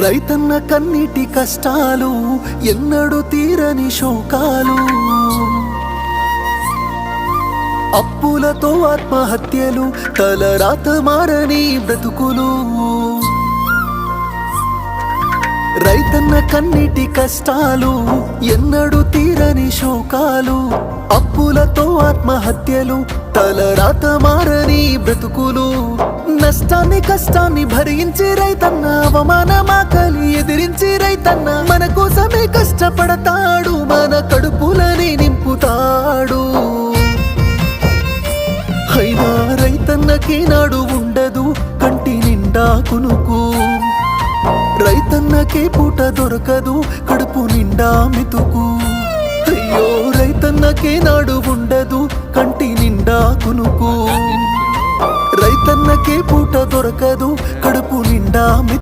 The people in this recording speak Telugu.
రైతన్న కన్నీటి కష్టాలు ఎన్నడూ తీరని శోకాలు, అప్పులతో ఆత్మహత్యలు, తలరాత మారని బ్రతుకులు. రైతన్న కన్నీటి కష్టాలు ఎన్నడూ తీరని శోకాలు, అప్పులతో ఆత్మహత్యలు, తలరాత మారని బ్రతుకులు. నష్టాన్ని కష్టాన్ని భరించి రైతన్న, అవమానమాకలి ఎదిరించి రైతన్న మన కోసమే కష్టపడతాడు, మన కడుపులని నింపుతాడు. అయినా రైతన్నకి నాడు ఉండదు కంటి నిండా కునుకు, రైతన్నకే పూట దొరకదు కడుపు నిండా మెతుకు. అయ్యో రైతన్నకే నాడు ఉండదు కంటి నిండా కునుకు, రైతన్నకే పూట దొరకదు కడుపు నిండా